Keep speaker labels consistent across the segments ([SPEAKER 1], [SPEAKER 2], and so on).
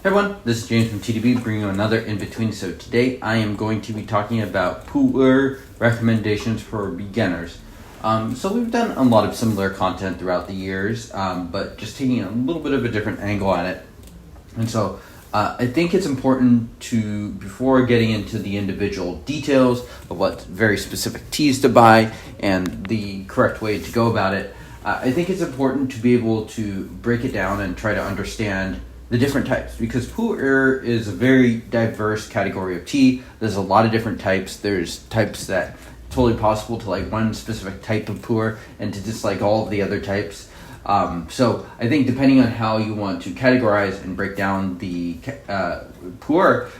[SPEAKER 1] Hey everyone, this is James from TDB bringing you another Inbetweenisode. Today I am going to be talking about Pu'erh recommendations for beginners. So we've done a lot of similar content throughout the years, but just taking a little bit of a different angle at it. And so I think it's important to, before getting into the individual details of what very specific teas to buy and the correct way to go about it, I think it's important to be able to break it down and try to understand the different types, because Pu'erh is a very diverse category of tea. There's a lot of different types. There's types that totally possible to like one specific type of Pu'erh and to dislike all of the other types. So I think depending on how you want to categorize and break down the Pu'erh,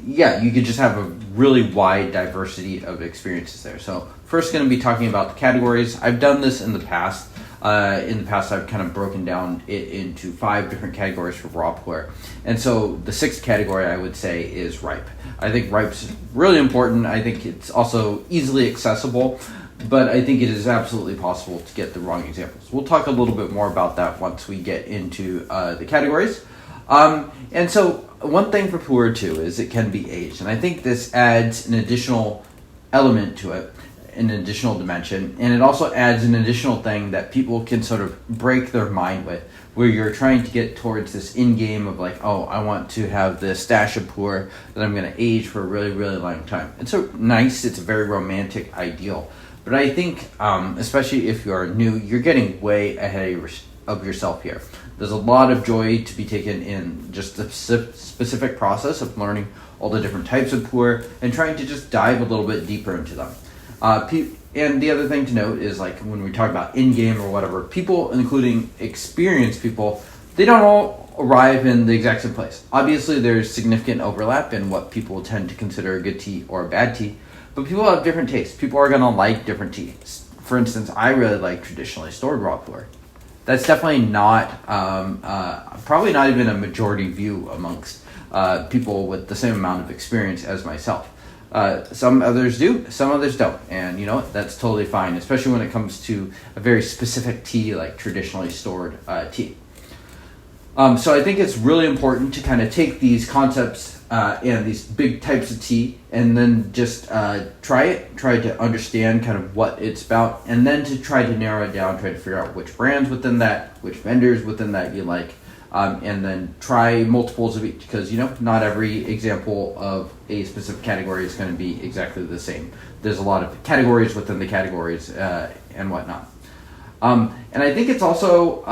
[SPEAKER 1] you could just have a really wide diversity of experiences there. So first going to be talking about the categories. I've done this in the past. I've kind of broken down it into 5 different categories for raw Pu'erh. And so the 6th category I would say is ripe. I think ripe's really important. I think it's also easily accessible, but I think it is absolutely possible to get the wrong examples. We'll talk a little bit more about that once we get into the categories. And so one thing for Pu'erh too is it can be aged. And I think this adds an additional element to it, an additional dimension, and it also adds an additional thing that people can sort of break their mind with, where you're trying to get towards this end game of like, oh, I want to have this stash of Pu'erh that I'm going to age for a really, really long time. It's so nice. It's a very romantic ideal. But I think, especially if you are new, you're getting way ahead of yourself here. There's a lot of joy to be taken in just the specific process of learning all the different types of Pu'erh and trying to just dive a little bit deeper into them. And the other thing to note is, like, when we talk about in-game or whatever, people, including experienced people, they don't all arrive in the exact same place. Obviously, there's significant overlap in what people tend to consider a good tea or a bad tea, but people have different tastes. People are going to like different teas. For instance, I really like traditionally stored raw Pu'erh. That's definitely not, probably not even a majority view amongst people with the same amount of experience as myself. Some others do, some others don't, and you know what, that's totally fine, especially when it comes to a very specific tea like traditionally stored tea. So I think it's really important to kind of take these concepts and these big types of tea and then just try to understand kind of what it's about, and then to try to narrow it down, try to figure out which brands within that, which vendors within that you like. And then try multiples of each, because not every example of a specific category is going to be exactly the same. There's a lot of categories within the categories and whatnot. And I think it's also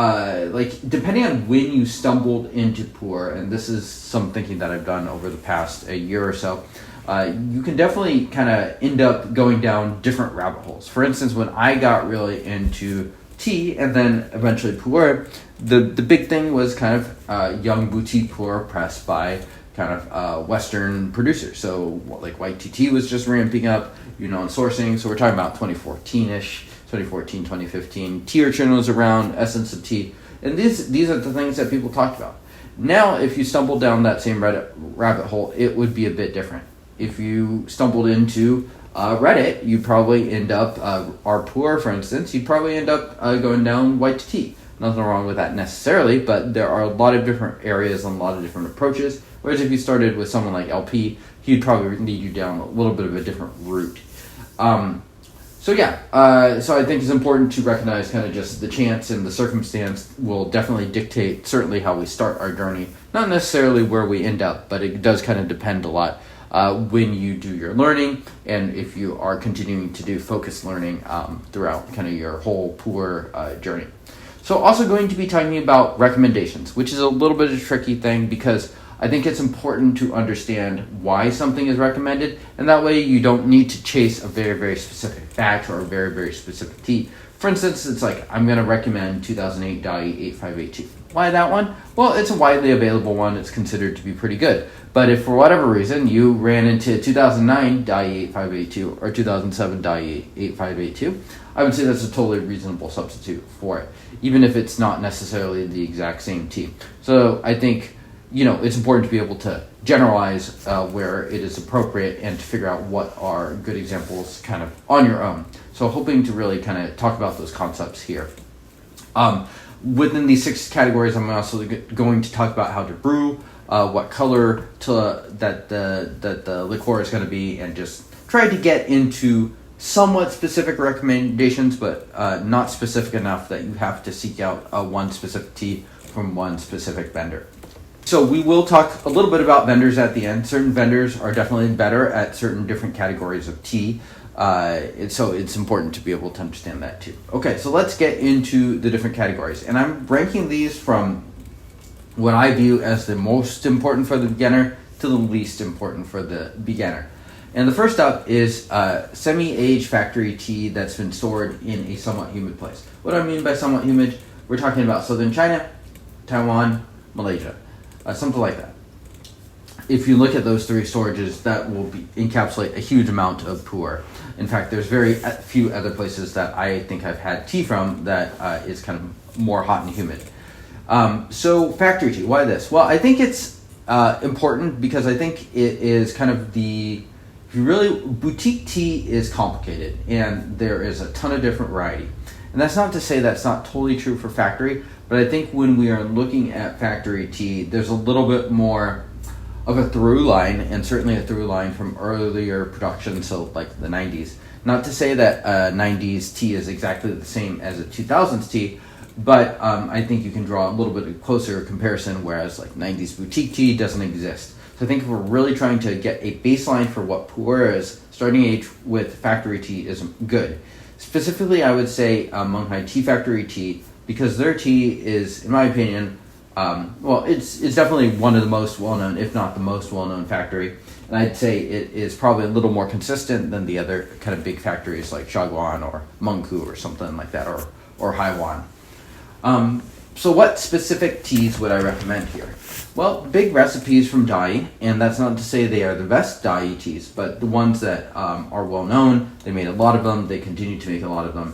[SPEAKER 1] depending on when you stumbled into Pu'erh, and this is some thinking that I've done over the past a year or so, you can definitely kind of end up going down different rabbit holes. For instance, when I got really into tea and then eventually Pu'erh, the big thing was kind of young boutique Pu'erh pressed by kind of Western producers. So like White TT was just ramping up, and sourcing. So we're talking about 2014-ish, 2014, 2015. Tea Urchin was around, Essence of Tea. And these are the things that people talked about. Now, if you stumble down that same rabbit hole, it would be a bit different. If you stumbled into Reddit, you'd probably end up, our Pu'erh, for instance, you'd probably end up going down White tea. Nothing wrong with that necessarily, but there are a lot of different areas and a lot of different approaches. Whereas if you started with someone like LP, he'd probably lead you down a little bit of a different route. So I think it's important to recognize kind of just the chance and the circumstance will definitely dictate certainly how we start our journey. Not necessarily where we end up, but it does kind of depend a lot when you do your learning, and if you are continuing to do focused learning throughout kind of your whole Pu'erh journey. So also going to be talking about recommendations, which is a little bit of a tricky thing, because I think it's important to understand why something is recommended, and that way you don't need to chase a very, very specific batch or a very, very specific tea. For instance, it's like, I'm going to recommend 2008 Dai 8582. Why that one? Well, it's a widely available one. It's considered to be pretty good. But if for whatever reason you ran into 2009 Dai 8582 or 2007 Dai 8582, I would say that's a totally reasonable substitute for it, even if it's not necessarily the exact same tea. So I think, it's important to be able to generalize where it is appropriate and to figure out what are good examples kind of on your own. So hoping to really kind of talk about those concepts here. Within these 6 categories, I'm also going to talk about how to brew, what color that the liqueur is going to be, and just try to get into somewhat specific recommendations, but not specific enough that you have to seek out one specific tea from one specific vendor. So we will talk a little bit about vendors at the end. Certain vendors are definitely better at certain different categories of tea. So it's important to be able to understand that too. Okay, so let's get into the different categories. And I'm ranking these from what I view as the most important for the beginner to the least important for the beginner. And the first up is semi-aged factory tea that's been stored in a somewhat humid place. What I mean by somewhat humid, we're talking about southern China, Taiwan, Malaysia, something like that. If you look at those 3 storages, that will encapsulate a huge amount of pu'erh. In fact, there's very few other places that I think I've had tea from that is kind of more hot and humid. So factory tea, why this? Well, I think it's important because I think it is kind of boutique tea is complicated and there is a ton of different variety. And that's not to say that's not totally true for factory, but I think when we are looking at factory tea, there's a little bit more of a through line, and certainly a through line from earlier production, so like the 90s. Not to say that 90s tea is exactly the same as a 2000s tea, but I think you can draw a little bit closer comparison, whereas like 90s boutique tea doesn't exist. So I think if we're really trying to get a baseline for what pu'erh is, starting age with factory tea is good. Specifically, I would say Munghai Tea Factory tea, because their tea is, in my opinion, it's definitely one of the most well-known, if not the most well-known factory. And I'd say it is probably a little more consistent than the other kind of big factories like Shaguan or Mengku or something like that, or Haiwan. So what specific teas would I recommend here? Well, big recipes from Dai, and that's not to say they are the best Dai teas, but the ones that are well-known, they made a lot of them, they continue to make a lot of them,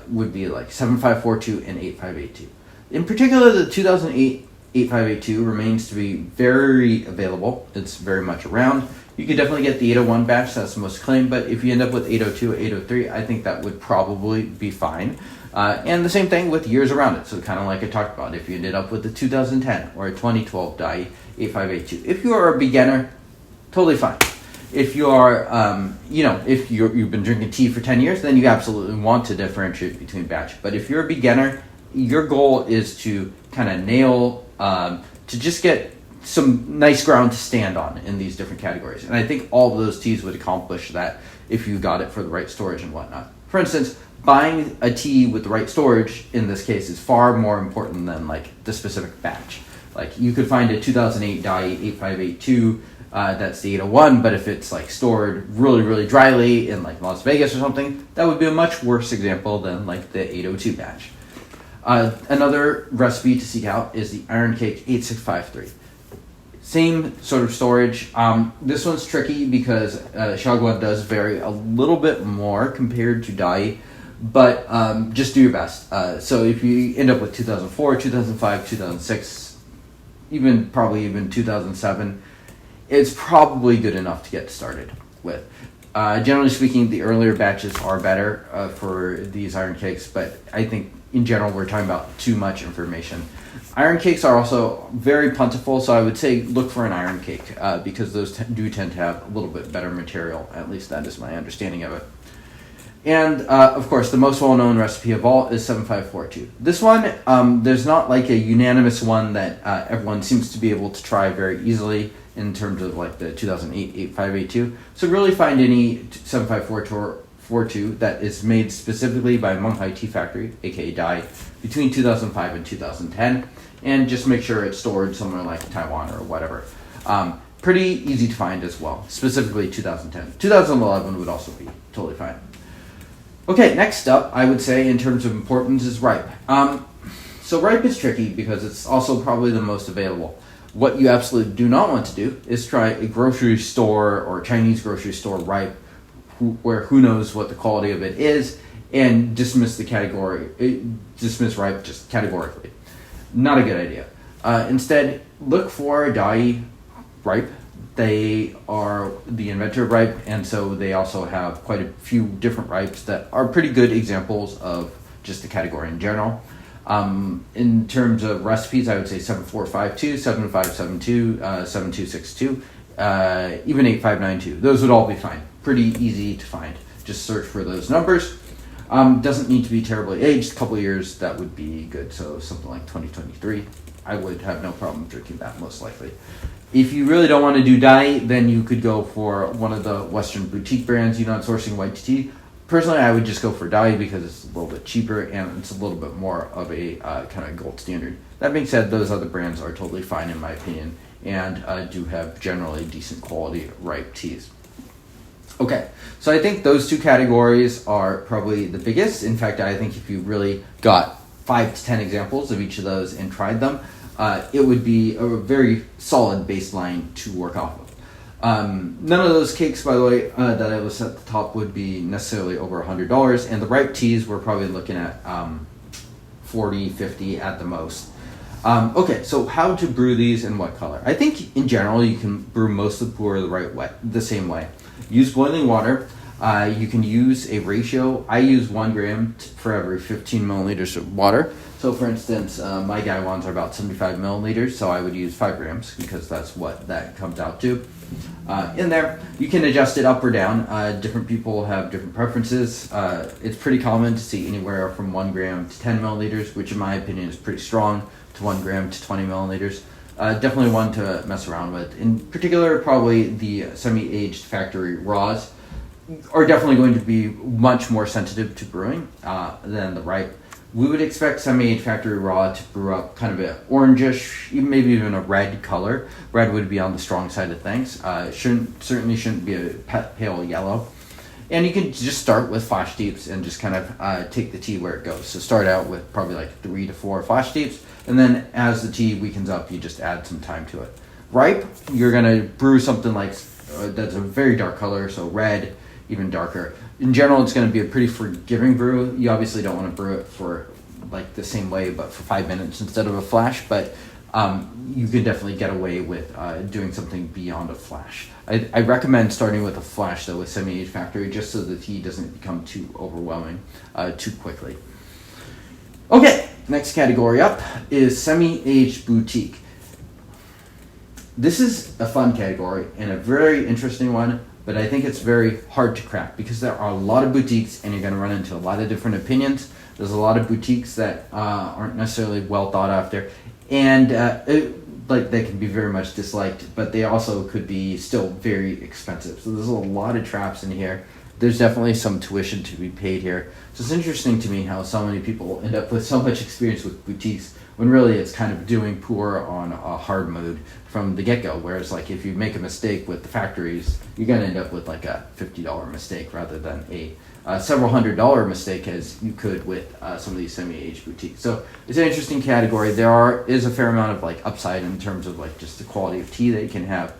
[SPEAKER 1] would be like 7542 and 8582. In particular, the 2008 8582 remains to be very available. It's very much around. You could definitely get the 801 batch, that's the most claimed, but if you end up with 802 or 803, I think that would probably be fine. And the same thing with years around it. So kind of like I talked about, if you ended up with a 2010 or a 2012 Dai 8582. If you are a beginner, totally fine. If you are, if you've been drinking tea for 10 years, then you absolutely want to differentiate between batch. But if you're a beginner, your goal is to kind of nail, to just get some nice ground to stand on in these different categories. And I think all of those teas would accomplish that if you got it for the right storage and whatnot. For instance, buying a tea with the right storage in this case is far more important than like the specific batch. Like you could find a 2008 Dai 8582 that's the 801, but if it's like stored really, really dryly in like Las Vegas or something, that would be a much worse example than like the 802 batch. Another recipe to seek out is the Iron Cake 8653. Same sort of storage. This one's tricky because Shaguan does vary a little bit more compared to Dai, but just do your best. So if you end up with 2004, 2005, 2006, probably even 2007, it's probably good enough to get started with. Generally speaking, the earlier batches are better for these iron cakes, but I think in general we're talking about too much information. Iron cakes are also very plentiful, so I would say look for an iron cake because those do tend to have a little bit better material. At least that is my understanding of it. And of course, the most well-known recipe of all is 7542. This one, there's not like a unanimous one that everyone seems to be able to try very easily in terms of like the 2008 8582. So really find any 7542 that is made specifically by Munghai Tea Factory, aka Dai, between 2005 and 2010, and just make sure it's stored somewhere like Taiwan or whatever. Pretty easy to find as well, specifically 2010. 2011 would also be totally fine. Okay, next up, I would say in terms of importance is ripe. So ripe is tricky because it's also probably the most available. What you absolutely do not want to do is try a grocery store or Chinese grocery store ripe, where who knows what the quality of it is, and dismiss ripe just categorically. Not a good idea. Instead, look for Dai ripe. They are the inventor of ripe, and so they also have quite a few different ripes that are pretty good examples of just the category in general. In terms of recipes, I would say 7452, 7572, 7262, even 8592. Those would all be fine. Pretty easy to find. Just search for those numbers. Doesn't need to be terribly aged. A couple of years, that would be good. So something like 2023, I would have no problem drinking that, most likely. If you really don't want to do dye, then you could go for one of the Western boutique brands, Yunnan Sourcing White Tea. Personally, I would just go for dye because it's a little bit cheaper and it's a little bit more of a kind of gold standard. That being said, those other brands are totally fine in my opinion and do have generally decent quality ripe teas. Okay, so I think those two categories are probably the biggest. In fact, I think if you really got 5 to 10 examples of each of those and tried them, it would be a very solid baseline to work off of. None of those cakes, by the way, that I listed at the top would be necessarily over $100, and the ripe teas we're probably looking at 40, 50 at the most. Okay, so how to brew these and what color? I think in general you can brew most of the pu'erh the same way. Use boiling water. You can use a ratio. I use 1 gram for every 15 milliliters of water. So for instance, my Gaiwans are about 75 milliliters, so I would use 5 grams because that's what that comes out to. In there, you can adjust it up or down. Different people have different preferences. It's pretty common to see anywhere from 1 gram to 10 milliliters, which in my opinion is pretty strong, to 1 gram to 20 milliliters. Definitely one to mess around with. In particular, probably the semi-aged factory raws are definitely going to be much more sensitive to brewing than the ripe. We would expect semi-aged factory raw to brew up kind of an orangish, maybe even a red color. Red would be on the strong side of things. Certainly shouldn't be a pale yellow. And you can just start with flash deeps and just kind of take the tea where it goes. So start out with probably like 3 to 4 flash deeps, and then as the tea weakens up, you just add some time to it. Ripe, you're gonna brew something like that's a very dark color, so red, even darker. In general, it's going to be a pretty forgiving brew. You obviously don't want to brew it for like the same way, but for 5 minutes instead of a flash. But you can definitely get away with doing something beyond a flash. I recommend starting with a flash though with semi-aged factory, just so the tea doesn't become too overwhelming too quickly. Okay, next category up is semi-aged boutique. This is a fun category and a very interesting one, but I think it's very hard to crack because there are a lot of boutiques and you're going to run into a lot of different opinions. There's a lot of boutiques that aren't necessarily well thought after, and they can be very much disliked, but they also could be still very expensive. So there's a lot of traps in here. There's definitely some tuition to be paid here. So it's interesting to me how so many people end up with so much experience with boutiques when really it's kind of doing pu'erh on a hard mode from the get-go, whereas like if you make a mistake with the factories, you're going to end up with like a $50 mistake rather than a several $100 mistake as you could with some of these semi-aged boutiques. So it's an interesting category. Is a fair amount of like upside in terms of like just the quality of tea that you can have.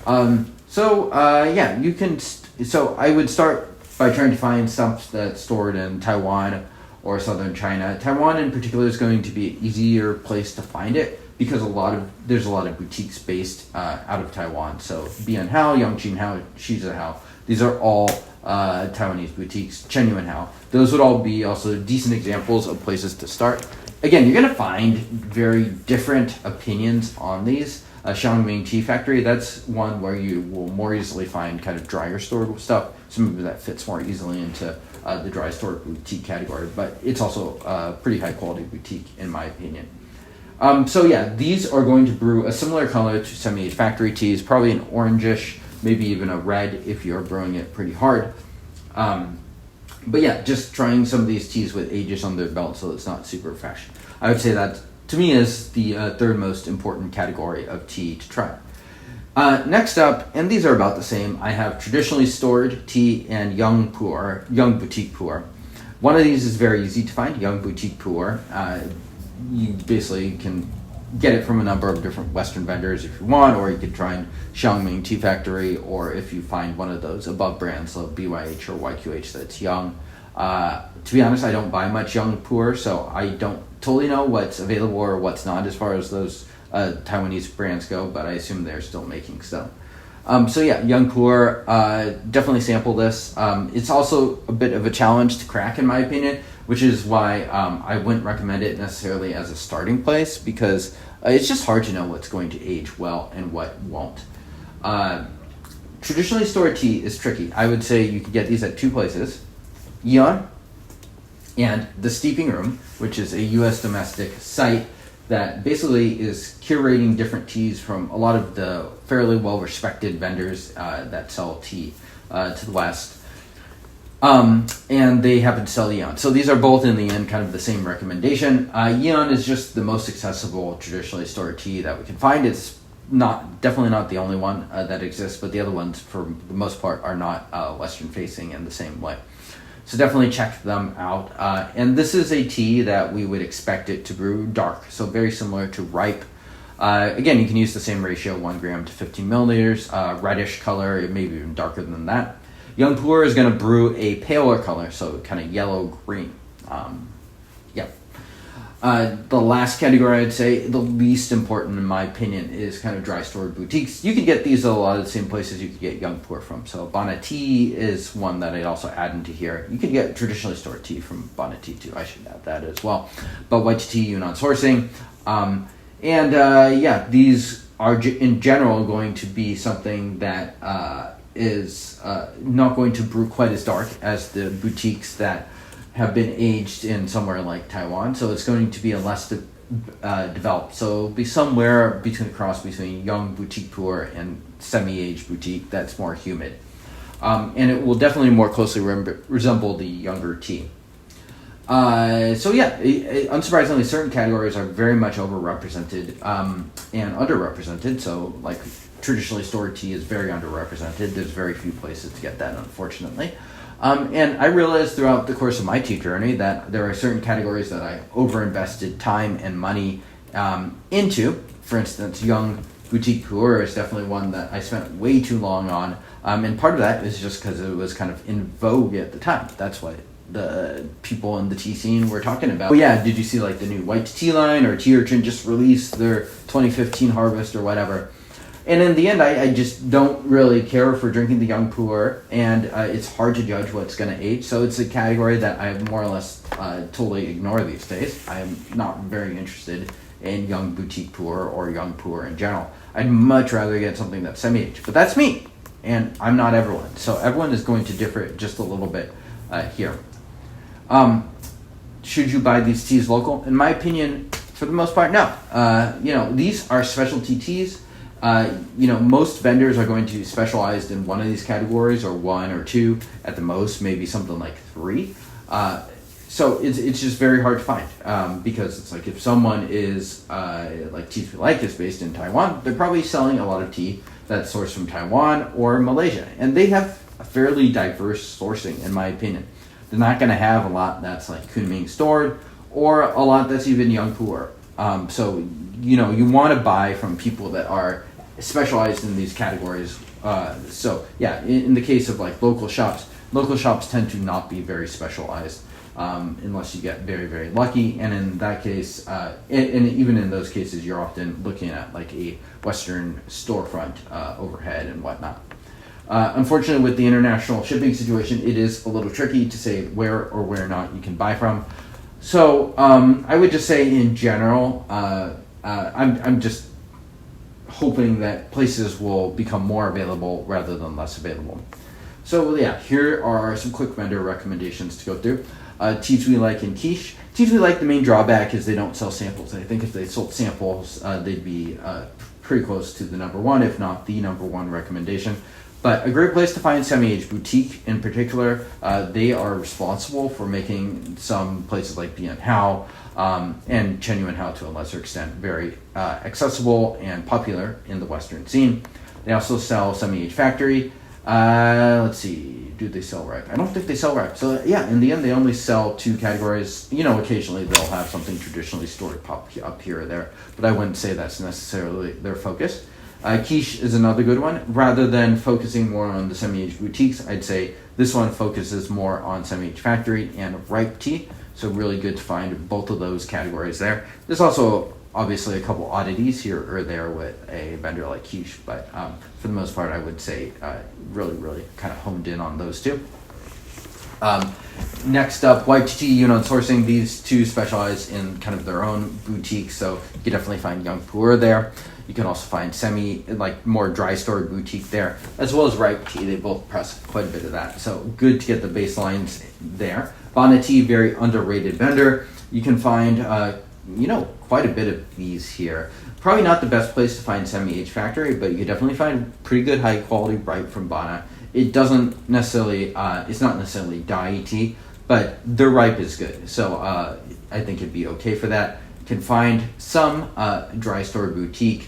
[SPEAKER 1] You can. So I would start by trying to find stuff that's stored in Taiwan or southern China. Taiwan in particular is going to be an easier place to find it because there's a lot of boutiques based out of Taiwan. So Bianhao, Yangqinhao, Shizahao, these are all Taiwanese boutiques. Chenyuanhao, those would all be also decent examples of places to start. Again, you're going to find very different opinions on these. Xiangming Tea Factory, that's one where you will more easily find kind of drier stored stuff. Some of that fits more easily into the dry stored boutique category, but it's also a pretty high quality boutique in my opinion. These are going to brew a similar color to semi-aged factory teas, probably an orangish, maybe even a red if you're brewing it pretty hard. Just trying some of these teas with ages on their belt so it's not super fresh. I would say that to me is the third most important category of tea to try. Next up, and these are about the same, I have traditionally stored tea and young boutique pu'erh. One of these is very easy to find, young boutique pu'erh. You basically can get it from a number of different Western vendors if you want, or you could try Xiangming Tea Factory, or if you find one of those above brands like BYH or YQH that's young. To be honest, I don't buy much young pu'erh, so I don't totally know what's available or what's not as far as those Taiwanese brands go, but I assume they're still making stuff. Young pu'erh, definitely sample this. It's also a bit of a challenge to crack in my opinion, which is why I wouldn't recommend it necessarily as a starting place, because it's just hard to know what's going to age well and what won't. Traditionally stored tea is tricky. I would say you could get these at two places: Eon and the Steeping Room, which is a U.S. domestic site that basically is curating different teas from a lot of the fairly well-respected vendors that sell tea to the West. And they happen to sell Eon. So these are both, in the end, kind of the same recommendation. Eon is just the most accessible traditionally stored tea that we can find. It's definitely not the only one that exists, but the other ones, for the most part, are not Western-facing in the same way. So definitely check them out. And this is a tea that we would expect it to brew dark, so very similar to ripe. Again, you can use the same ratio, 1 gram to 15 milliliters, reddish color, maybe even darker than that. Young Pu'erh is going to brew a paler color, so kind of yellow-green. The last category, I'd say, the least important in my opinion, is kind of dry stored boutiques. You can get these at a lot of the same places you could get Young Pu'erh from. So Bonnet Tea is one that I'd also add into here. You can get traditionally stored tea from Bonnet Tea too. I should add that as well. But white tea, Yunnan sourcing. These are in general going to be something that is not going to brew quite as dark as the boutiques that have been aged in somewhere like Taiwan. So it's going to be a less developed. So it'll be somewhere between the cross between young boutique Pu'erh and semi-aged boutique that's more humid. And it will definitely more closely resemble the younger tea. Unsurprisingly, certain categories are very much overrepresented and underrepresented. So, like, traditionally stored tea is very underrepresented. There's very few places to get that, unfortunately. And I realized throughout the course of my tea journey that there are certain categories that I overinvested time and money into. For instance, young boutique Pu'erh is definitely one that I spent way too long on. And part of that is just because it was kind of in vogue at the time. That's what the people in the tea scene were talking about. Oh yeah, did you see like the new white tea line, or Tea Urchin just released their 2015 harvest or whatever? And in the end, I just don't really care for drinking the young Pu'erh, and it's hard to judge what's going to age. So it's a category that I more or less totally ignore these days. I am not very interested in young boutique Pu'erh or young Pu'erh in general. I'd much rather get something that's semi-aged. But that's me, and I'm not everyone. So everyone is going to differ just a little bit here. Should you buy these teas local? In my opinion, for the most part, no. These are specialty teas. Most vendors are going to specialize in one of these categories, or one or two at the most, maybe something like 3. So it's just very hard to find because it's like if someone is like Teas We Like is based in Taiwan, they're probably selling a lot of tea that's sourced from Taiwan or Malaysia, and they have a fairly diverse sourcing, in my opinion. They're not going to have a lot that's like Kunming stored, or a lot that's even young Pu'erh. You want to buy from people that are specialized in these categories. In the case of like local shops tend to not be very specialized unless you get very, very lucky. And in that case, and even in those cases, you're often looking at like a Western storefront overhead and whatnot. Unfortunately, with the international shipping situation, it is a little tricky to say where or where not you can buy from. So I would just say in general, I'm just hoping that places will become more available rather than less available. So yeah, here are some quick vendor recommendations to go through. Teas We Like and Quiche. Teas We Like, the main drawback is they don't sell samples. I think if they sold samples, they'd be pretty close to the number one, if not the number one recommendation. But a great place to find semi-aged boutique in particular. They are responsible for making some places like Bien Hao and Chen Yuan Hao to a lesser extent very accessible and popular in the Western scene. They also sell Semi-Aged Factory. Let's see, do they sell ripe? I don't think they sell ripe. So yeah, in the end, they only sell 2 categories. Occasionally they'll have something traditionally stored pop up here or there, but I wouldn't say that's necessarily their focus. Quiche is another good one. Rather than focusing more on the semi-aged boutiques, I'd say this one focuses more on semi-aged factory and ripe tea. So really good to find both of those categories there. There's also obviously a couple oddities here or there with a vendor like Quiche, but for the most part, I would say really kind of honed in on those two. Next up, YTT Yunnan Sourcing. These two specialize in kind of their own boutique, so you can definitely find Young Pu'erh there. You can also find more dry stored boutique there, as well as ripe tea. They both press quite a bit of that, so good to get the baselines there. Bana Tea, very underrated vendor. You can find, quite a bit of these here. Probably not the best place to find Semi-H Factory, but you can definitely find pretty good high quality ripe from Bana. It doesn't necessarily, it's not necessarily dye tea, but their ripe is good, so I think it'd be okay for that. You can find some dry store boutique,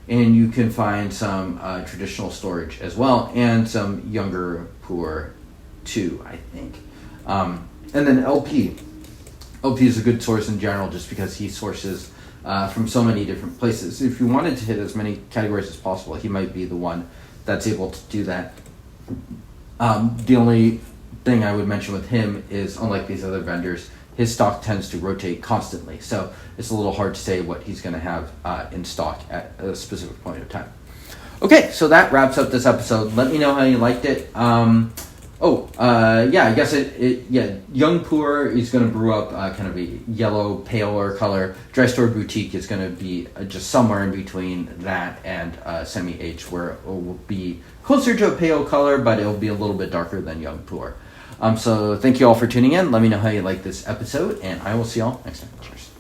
[SPEAKER 1] and you can find some traditional storage as well, and some younger Pu'erh too, I think. And then LP. LP is a good source in general just because he sources from so many different places. If you wanted to hit as many categories as possible, he might be the one that's able to do that. The only thing I would mention with him is, unlike these other vendors, his stock tends to rotate constantly, so it's a little hard to say what he's going to have in stock at a specific point of time. Okay, so that wraps up this episode. Let me know how you liked it. I guess Young Pu'erh is going to brew up kind of a yellow, paler color. Dry Store Boutique is going to be just somewhere in between that and Semi-H, where it will be closer to a pale color, but it will be a little bit darker than Young Pu'erh. So thank you all for tuning in. Let me know how you like this episode, and I will see y'all next time. Cheers.